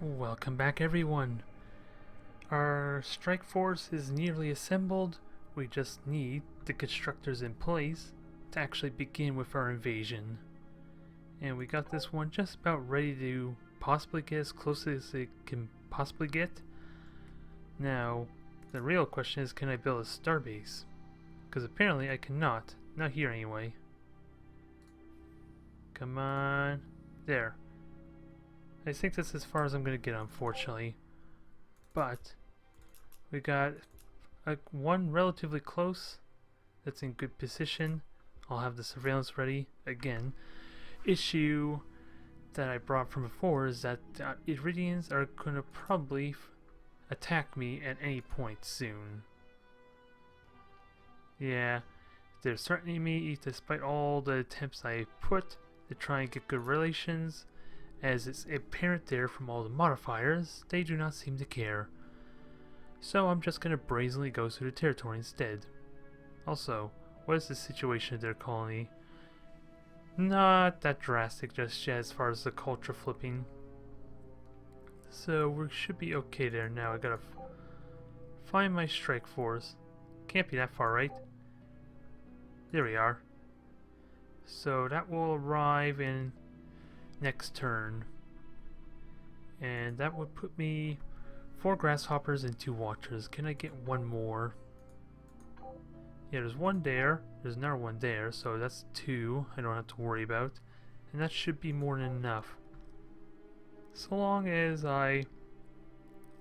Welcome back, everyone. Our strike force is nearly assembled. We just need the constructors in place to actually begin with our invasion. And we got this one just about ready to possibly get as close as it can possibly get. Now, the real question is, can I build a starbase? Because apparently I cannot. Not here anyway. Come on. There. I think that's as far as I'm going to get, unfortunately. But we got one relatively close that's in good position. I'll have the surveillance ready. Again, issue that I brought from before is that Iridians are going to probably attack me at any point soon. Yeah, they're threatening me despite all the attempts I put to try and get good relations. As it's apparent there from all the modifiers, they do not seem to care. So I'm just going to brazenly go through the territory instead. Also, what is the situation of their colony? Not that drastic just yet as far as the culture flipping. So we should be okay there. Now I gotta find my strike force. Can't be that far, right? There we are. So that will arrive in next turn, and that would put me 4 grasshoppers and 2 watchers. Can I get one more? Yeah, there's one there, there's another one there, so that's 2 I don't have to worry about, and that should be more than enough. So long as I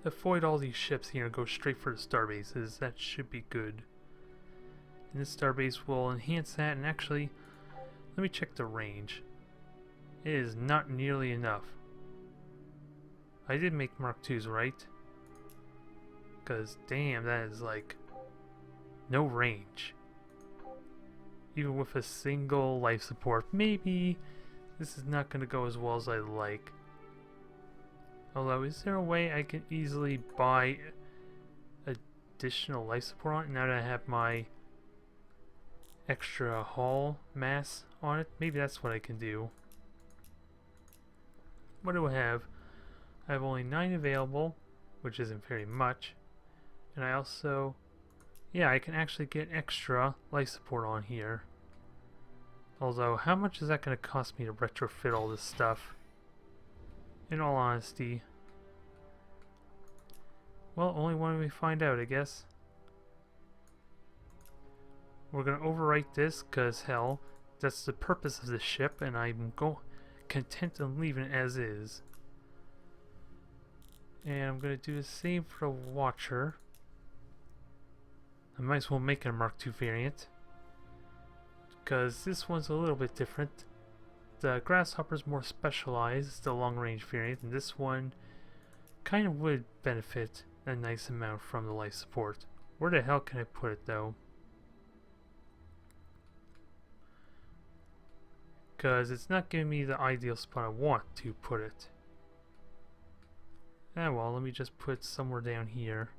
avoid all these ships here and go straight for the starbases, that should be good. And this starbase will enhance that, and actually, let me check the range. It is not nearly enough. I did make Mark IIs, right? Because damn, that is like no range. Even with a single life support, maybe this is not going to go as well as I like. Although, is there a way I can easily buy additional life support on it now that I have my extra hull mass on it? Maybe that's what I can do. What do I have? I have only 9 available, which isn't very much. And I also, yeah, I can actually get extra life support on here. Although, how much is that going to cost me to retrofit all this stuff? In all honesty. Well, only when we find out, I guess. We're going to overwrite this, because hell, that's the purpose of the ship, and I'm content in leaving it as is. And I'm going to do the same for the Watcher. I might as well make it a Mark II variant, because this one's a little bit different. The Grasshopper's more specialized, the long range variant, and this one kind of would benefit a nice amount from the life support. Where the hell can I put it though? Because it's not giving me the ideal spot I want to put it. Ah well, let me just put it somewhere down here.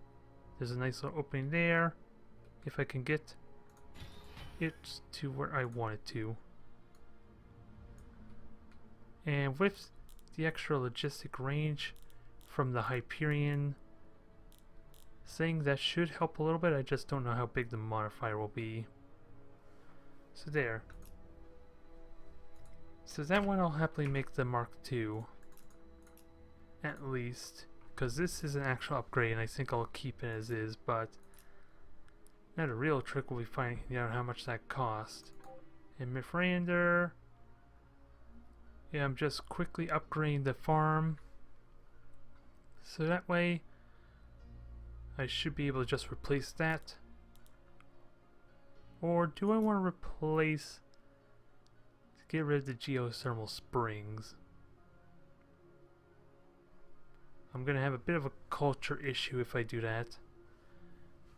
There's a nice little opening there. If I can get it to where I want it to. And with the extra logistic range from the Hyperion thing, that should help a little bit. I just don't know how big the modifier will be. So there. So that one I'll happily make the Mark II. At least. Because this is an actual upgrade and I think I'll keep it as is, but now the real trick will be finding out how much that cost. And Mithrander, yeah, I'm just quickly upgrading the farm. So that way I should be able to just replace that. Or do I want to replace, get rid of the geothermal springs? I'm going to have a bit of a culture issue if I do that.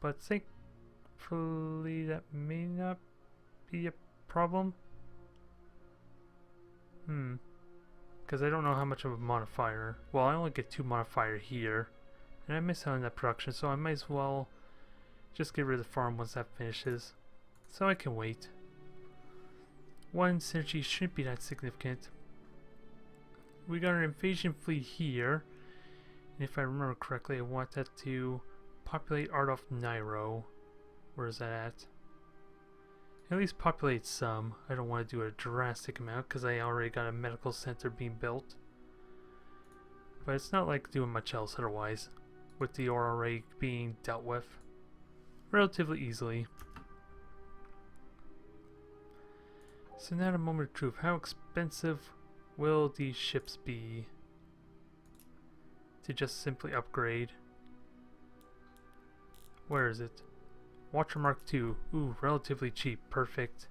But thankfully that may not be a problem. Because I don't know how much of a modifier. Well, I only get 2 modifier here. And I miss out on that production, so I might as well just get rid of the farm once that finishes. So I can wait. 1 synergy shouldn't be that significant. We got an invasion fleet here, And if I remember correctly, I want that to populate Art of Nairo. Where is that at? At least populate some. I don't want to do a drastic amount because I already got a medical center being built. But it's not like doing much else otherwise, with the ore array being dealt with relatively easily. So now the moment of truth. How expensive will these ships be to just simply upgrade? Where is it? Watcher Mark II. Ooh, relatively cheap. Perfect.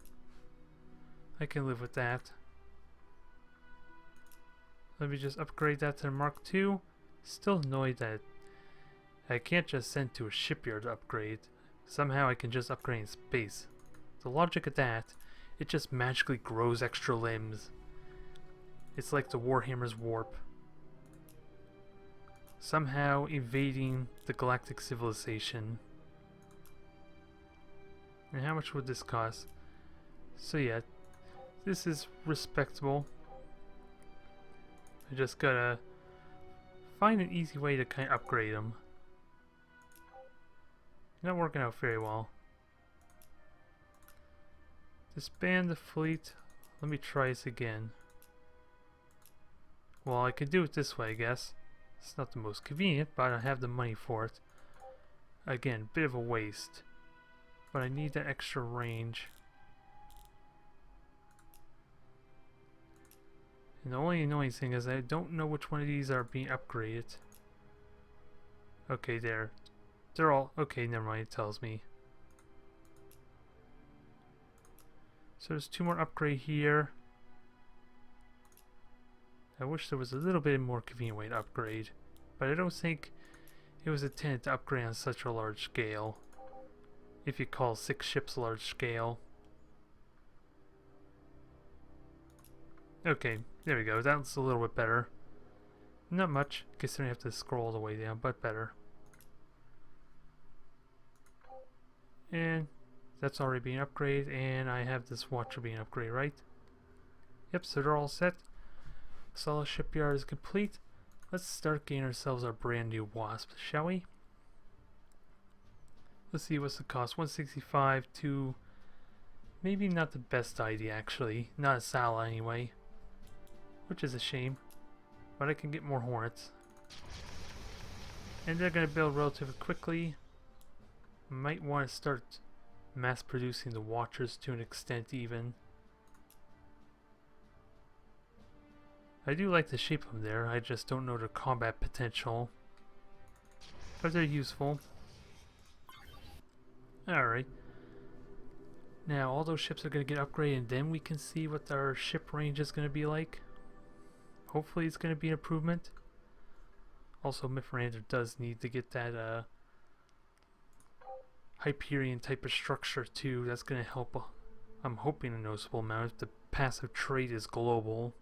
I can live with that. Let me just upgrade that to the Mark II. Still annoyed that I can't just send to a shipyard to upgrade. Somehow I can just upgrade in space. The logic of that, it just magically grows extra limbs. It's like the Warhammer's warp. Somehow invading the galactic civilization. And how much would this cost? So yeah, this is respectable. I just gotta find an easy way to kind of upgrade them. Not working out very well. Disband the fleet. Let me try this again. Well, I could do it this way, I guess. It's not the most convenient, but I have the money for it. Again, bit of a waste. But I need that extra range. And the only annoying thing is I don't know which one of these are being upgraded. Okay, there. They're all... Okay, never mind, it tells me. So there's 2 more upgrade here. I wish there was a little bit more convenient way to upgrade. But I don't think it was intended to upgrade on such a large scale. If you call 6 ships large scale. Okay, there we go. That's a little bit better. Not much, considering I have to scroll all the way down, but better. And that's already being upgraded, and I have this Watcher being upgraded, right? Yep, so they're all set. Solid shipyard is complete. Let's start getting ourselves our brand new Wasp, shall we? Let's see what's the cost. 165 to... Maybe not the best idea, actually. Not a Sala, anyway. Which is a shame. But I can get more Hornets. And they're going to build relatively quickly. Might want to start mass producing the Watchers to an extent, even. I do like the shape of them there. I just don't know their combat potential. But they're useful. Alright. Now, all those ships are going to get upgraded, and then we can see what our ship range is going to be like. Hopefully it's going to be an improvement. Also, Mithrander does need to get that Hyperion type of structure too. That's going to help, I'm hoping, a noticeable amount if the passive trait is global.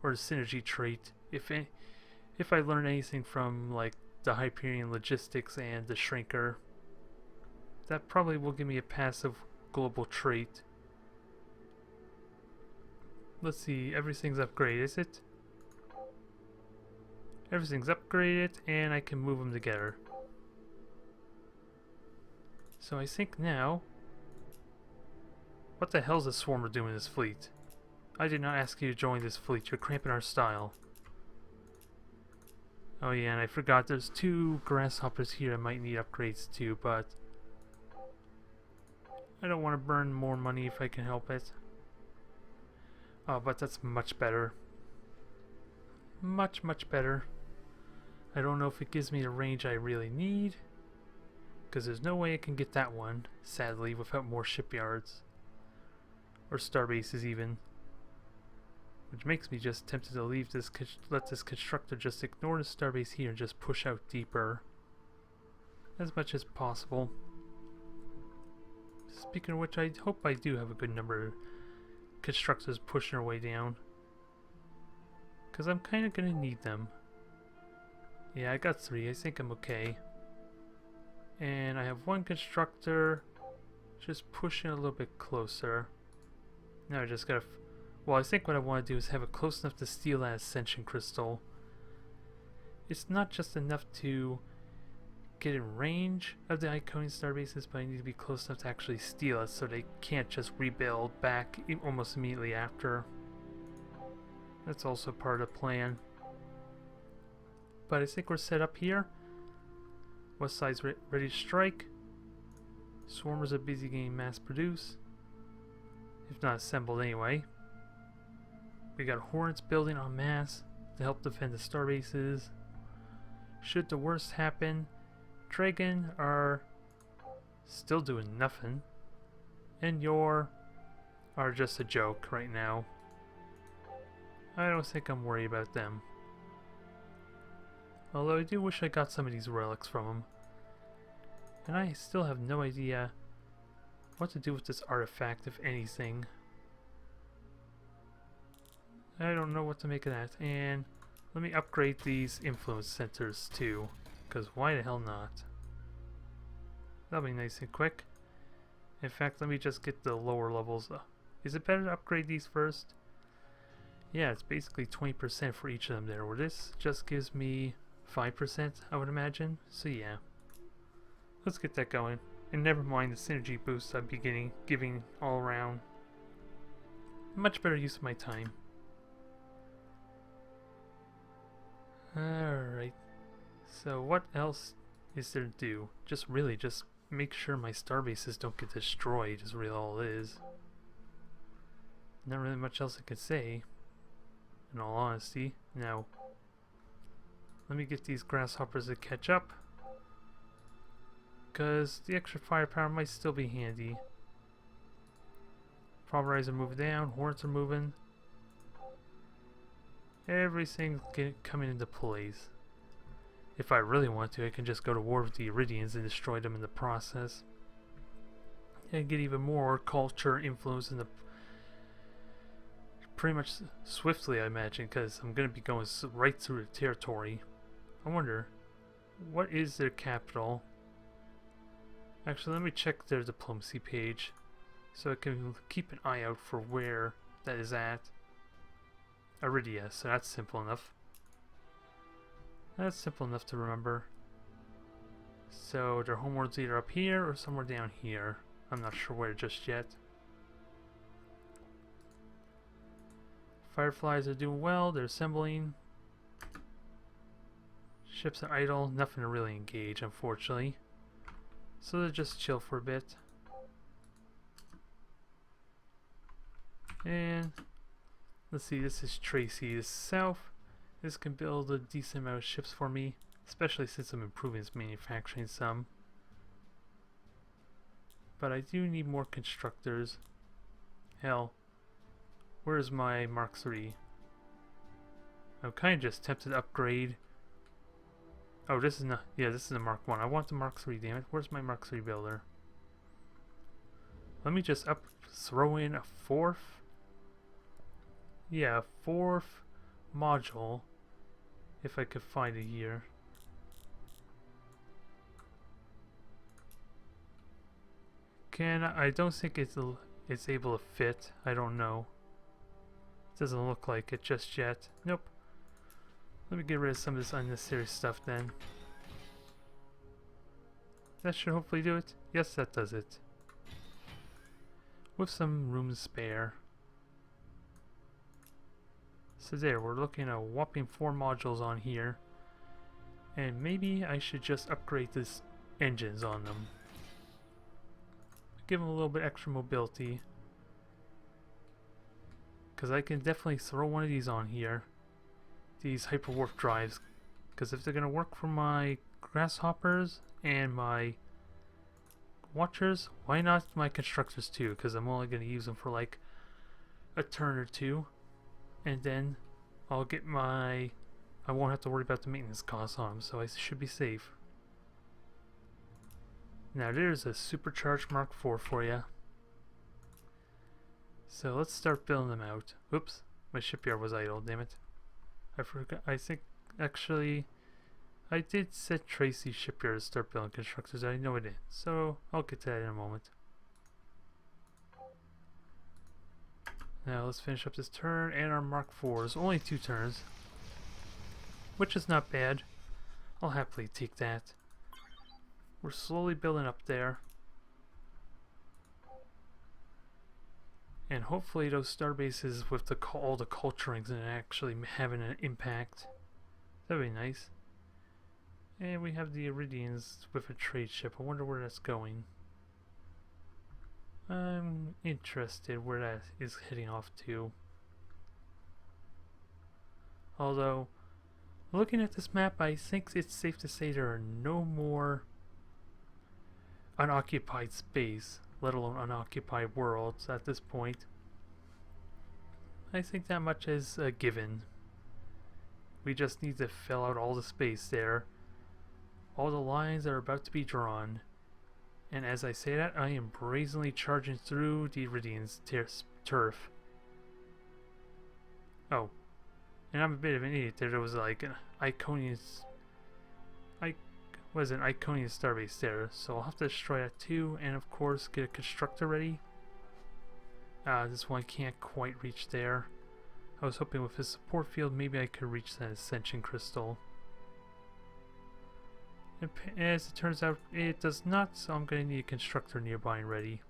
Or the synergy trait. If I learn anything from like the Hyperion logistics and the Shrinker, that probably will give me a passive global trait. Let's see, everything's upgraded, is it? Everything's upgraded, and I can move them together. So I think now... What the hell's this Swarmer doing in this fleet? I did not ask you to join this fleet, you're cramping our style. Oh yeah, and I forgot there's 2 Grasshoppers here I might need upgrades to, but... I don't want to burn more money if I can help it. Oh, but that's much better. Much, much better. I don't know if it gives me the range I really need, because there's no way I can get that one, sadly, without more shipyards. Or starbases even. Which makes me just tempted to leave this, let this constructor just ignore the starbase here and just push out deeper. As much as possible. Speaking of which, I hope I do have a good number of constructors pushing their way down. Because I'm kind of going to need them. Yeah, I got 3. I think I'm okay. And I have 1 constructor just pushing a little bit closer. Now I just gotta... Well, I think what I want to do is have it close enough to steal that Ascension Crystal. it's not just enough to get in range of the Iconian starbases, but I need to be close enough to actually steal it so they can't just rebuild back almost immediately after. That's also part of the plan. But I think we're set up here. West side's ready to strike. Swarmers are busy getting mass produced, if not assembled anyway. We got Hornets building en masse to help defend the starbases. Should the worst happen, Dragon are still doing nothing, and Yor are just a joke right now. I don't think I'm worried about them. Although I do wish I got some of these relics from them. And I still have no idea what to do with this artifact, if anything. I don't know what to make of that. And let me upgrade these influence centers too, because why the hell not? That'll be nice and quick. In fact, let me just get the lower levels. Is it better to upgrade these first? Yeah, it's basically 20% for each of them there. Where this just gives me 5%, I would imagine. So yeah, let's get that going. And never mind the synergy boosts I'd be giving all around. Much better use of my time. Alright, so what else is there to do? Just make sure my starbases don't get destroyed is really all it is. Not really much else I could say, in all honesty. Now, let me get these grasshoppers to catch up, because the extra firepower might still be handy. Pulverizers are moving down, Hornets are moving. Everything's coming into place. If I really want to, I can just go to war with the Iridians and destroy them in the process. And get even more culture influence in the... pretty much swiftly, I imagine, because I'm going to be going right through the territory. I wonder, what is their capital? Actually, let me check their diplomacy page, so I can keep an eye out for where that is at. Iridia, so that's simple enough. That's simple enough to remember. So their homeworld's either up here or somewhere down here. I'm not sure where just yet. Fireflies are doing well, they're assembling. Ships are idle, nothing to really engage, unfortunately. So they'll just chill for a bit. And let's see, this is Tracy. This is south. This can build a decent amount of ships for me, especially since I'm improving its manufacturing some. But I do need more constructors. Hell, where's my Mark III? I'm kind of just tempted to upgrade. Oh, this is not. Yeah, this is the Mark I. I want the Mark III, damn it. Where's my Mark III builder? Let me just throw in a fourth. Yeah, a fourth module, if I could find it here. I don't think it's able to fit. I don't know. It doesn't look like it just yet. Nope. Let me get rid of some of this unnecessary stuff then. That should hopefully do it. Yes, that does it. With some room to spare. So there, we're looking at a whopping 4 modules on here. And maybe I should just upgrade these engines on them. Give them a little bit extra mobility. Because I can definitely throw one of these on here. These hyperwarp drives. Because if they're going to work for my grasshoppers and my watchers, why not my constructors too? Because I'm only going to use them for like a turn or two. And then I'll get I won't have to worry about the maintenance costs on them, so I should be safe. Now there's a supercharged Mark IV for you. So let's start building them out. Oops, my shipyard was idle, damn it. I forgot, I think, actually, I did set Tracy's shipyard to start building constructors. I know it did, so I'll get to that in a moment. Now let's finish up this turn and our Mark IVs. Only 2 turns, which is not bad I'll happily take that. We're slowly building up there. And hopefully those star bases with all the culturings and actually having an impact. That'd be nice. And we have the Iridians with a trade ship. I wonder where that's going. I'm interested where that is heading off to. Although, looking at this map, I think it's safe to say there are no more unoccupied space, let alone unoccupied worlds at this point. I think that much is a given. We just need to fill out all the space there. All the lines are about to be drawn. And as I say that, I am brazenly charging through the Iridians' turf. Oh. And I'm a bit of an idiot there. There was like an Iconians... an Iconian starbase there. So I'll have to destroy that too. And of course, get a constructor ready. This one can't quite reach there. I was hoping with his support field, maybe I could reach that Ascension Crystal. As it turns out, it does not, so I'm going to need a constructor nearby and ready.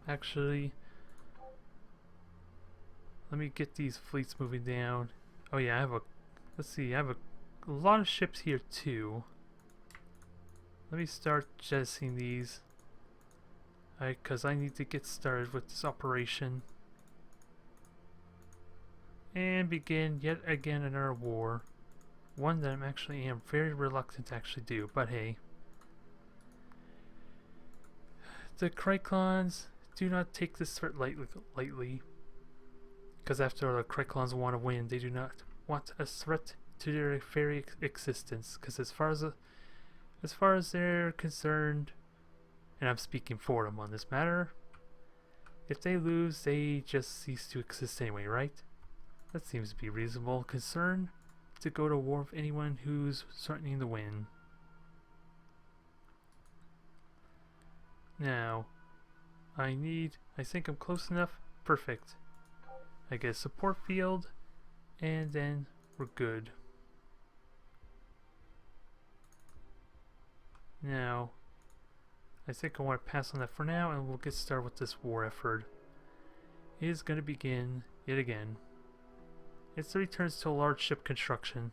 Actually, let me get these fleets moving down. Oh yeah, let's see, I have a lot of ships here too. Let me start jettisoning these. Because I need to get started with this operation. And begin yet again another war. One that I am very reluctant to actually do, but hey. The Kry'klons do not take this threat lightly. Because after all, the Kry'klons want to win, they do not want a threat to their very existence. Because as far as they're concerned, and I'm speaking for them on this matter, if they lose, they just cease to exist anyway, right? That seems to be a reasonable concern, to go to war with anyone who's threatening to win. Now, I think I'm close enough. Perfect. I get a support field, and then we're good. Now, I think I want to pass on that for now, and we'll get started with this war effort. It is going to begin yet again. It's the returns to a large ship construction.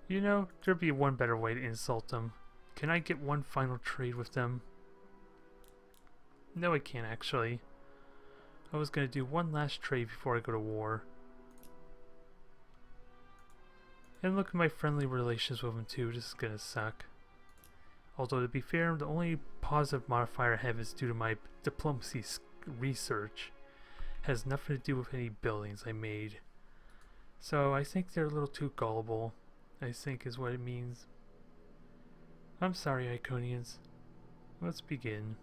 You know, there'd be one better way to insult them. Can I get one final trade with them? No, I can't actually. I was going to do one last trade before I go to war. And look at my friendly relations with them too. This is going to suck. Although to be fair, the only positive modifier I have is due to my diplomacy research. Has nothing to do with any buildings I made. So I think they're a little too gullible, I think is what it means. I'm sorry, Iconians. Let's begin.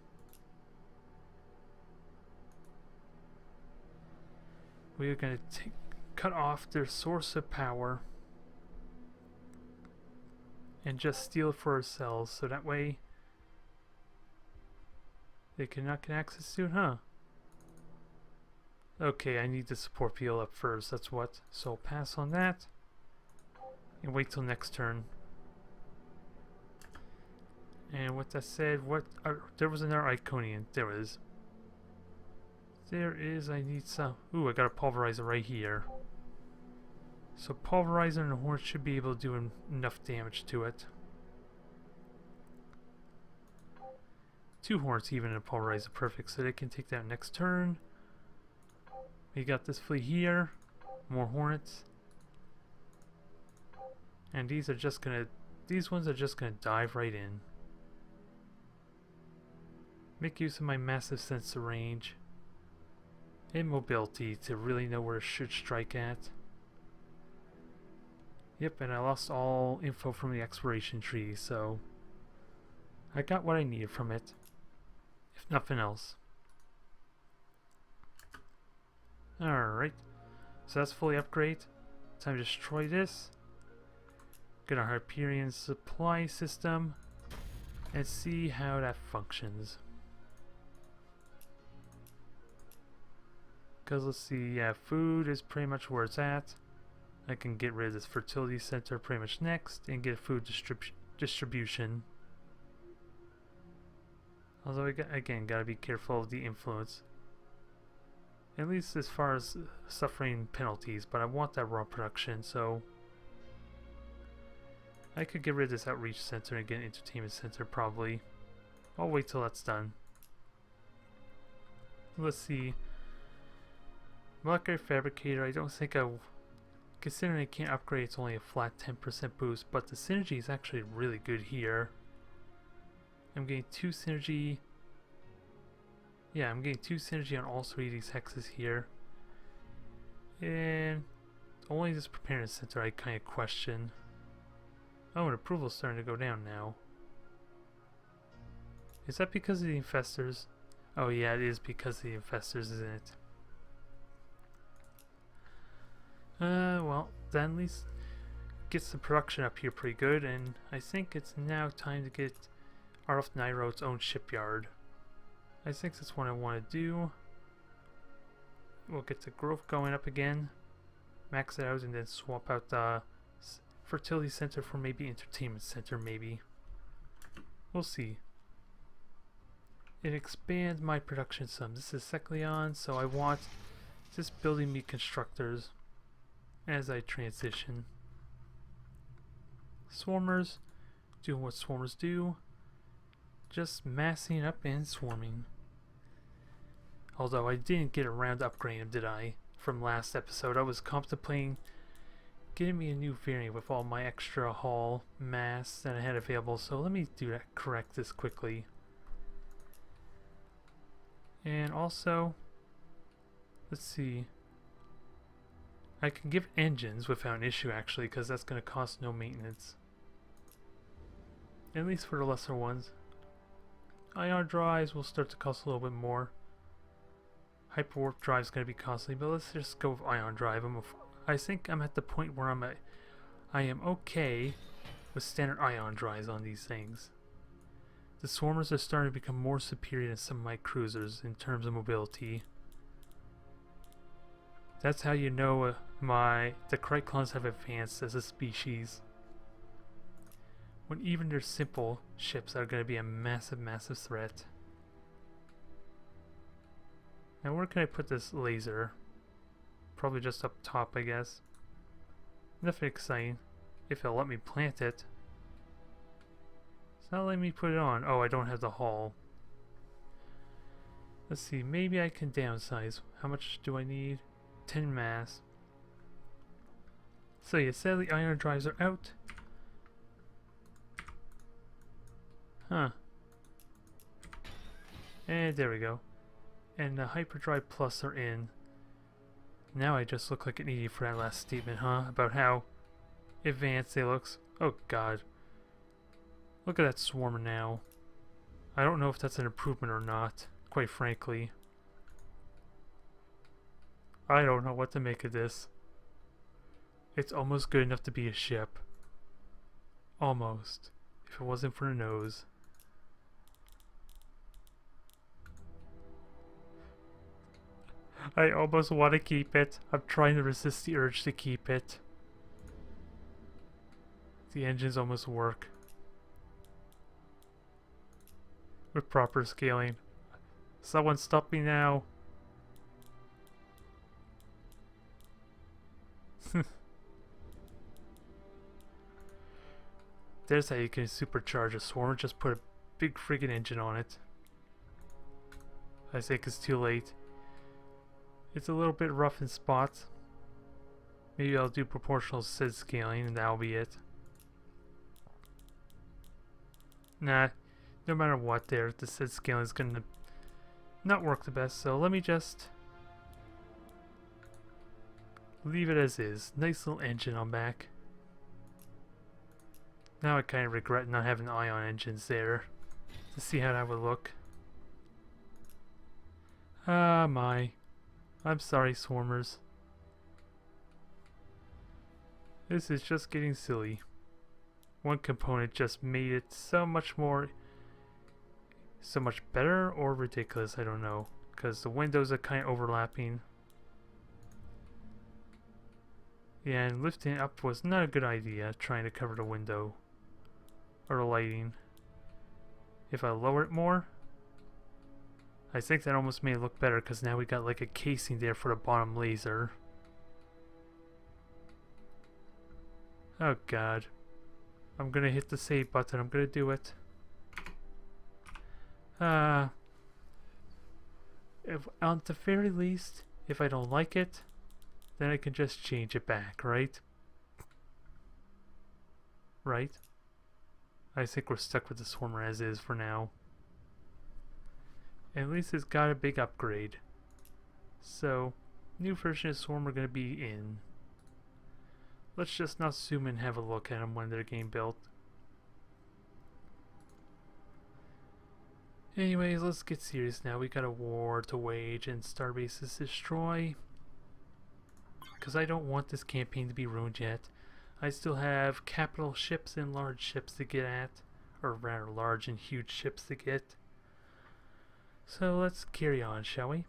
We are going to cut off their source of power and just steal it for ourselves, so that way they cannot get access to it, huh? Okay, I need the support field up first, that's what. So I'll pass on that and wait till next turn. And with that said, there was another Iconian. There is. I need some. Ooh, I got a pulverizer right here. So pulverizer and the Hornet should be able to do enough damage to it. 2 Hornets even in a pulverizer, perfect. So they can take that next turn. We got this fleet here. More Hornets. And these ones are just gonna dive right in. Make use of my massive sense of range and mobility to really know where it should strike at. Yep, and I lost all info from the exploration tree, so I got what I needed from it, if nothing else. Alright, so that's fully upgraded. Time to destroy this. Get our Hyperion supply system and see how that functions. Because let's see, yeah, food is pretty much where it's at. I can get rid of this fertility center pretty much next and get food distribution. Although again, gotta be careful of the influence. At least as far as suffering penalties, but I want that raw production, so I could get rid of this outreach center and get an entertainment center probably. I'll wait till that's done. Let's see. Molecular Fabricator, I don't think considering I can't upgrade, it's only a flat 10% boost, but the synergy is actually really good here. I'm getting 2 synergy. Yeah, I'm getting 2 synergy on all 3 of these hexes here. And only this preparedness center I kind of question. Oh, and approval's starting to go down now. Is that because of the infestors? Oh yeah, it is because of the infestors, isn't it? Well, that at least gets the production up here pretty good, and I think it's now time to get Arf Nairo its own shipyard. I think that's what I want to do. We'll get the growth going up again, max it out, and then swap out the fertility center for maybe entertainment center, maybe. We'll see. It expands my production some. This is Cycleon, so I want just building me constructors as I transition. Swarmers, doing what swarmers do. Just massing up and swarming. Although I didn't get around to upgrading them, did I? From last episode, I was contemplating getting me a new variant with all my extra hull mass that I had available. So let me do that. Correct this quickly. And also, let's see. I can give engines without an issue actually, because that's going to cost no maintenance. At least for the lesser ones. Ion drives will start to cost a little bit more. Hyperwarp drive is going to be costly, but let's just go with ion drive. I think I'm at the point where I am okay with standard ion drives on these things. The swarmers are starting to become more superior than some of my cruisers in terms of mobility. That's how you know the Kry'klons have advanced as a species. When even their simple ships are going to be a massive, massive threat. Now where can I put this laser? Probably just up top, I guess. Nothing exciting. If it'll let me plant it. It's not letting me put it on. Oh, I don't have the hull. Let's see, maybe I can downsize. How much do I need? 10 mass. So yeah, sadly ion drives are out. Huh. And there we go. And the Hyperdrive Plus are in. Now I just look like an idiot for that last statement, huh? About how advanced they looks. Oh god. Look at that swarmer now. I don't know if that's an improvement or not, quite frankly. I don't know what to make of this. It's almost good enough to be a ship. Almost. If it wasn't for the nose. I almost want to keep it. I'm trying to resist the urge to keep it. The engines almost work. With proper scaling. Someone stop me now. There's how you can supercharge a swarm. Just put a big friggin' engine on it. I think it's too late. It's a little bit rough in spots. Maybe I'll do proportional SID scaling and that'll be it. Nah, no matter what there, the SID scaling is gonna not work the best, so let me just leave it as is. Nice little engine on back. Now I kind of regret not having ion engines there to see how that would look. Ah my. I'm sorry, swarmers. This is just getting silly. One component just made it so much better or ridiculous, I don't know. Because the windows are kind of overlapping. Yeah, and lifting it up was not a good idea, trying to cover the window. Or the lighting. If I lower it more, I think that almost made it look better, because now we got like a casing there for the bottom laser. Oh god. I'm gonna hit the save button, I'm gonna do it. If, at the very least, if I don't like it, then I can just change it back, right? Right? I think we're stuck with the Swarmer as is for now. At least it's got a big upgrade. So, new version of Swarmer gonna be in. Let's just not zoom and have a look at them when they're getting built. Anyways, let's get serious now. We got a war to wage and starbases destroy. Because I don't want this campaign to be ruined yet. I still have capital ships and large ships to get at. Or rather, large and huge ships to get. So let's carry on, shall we?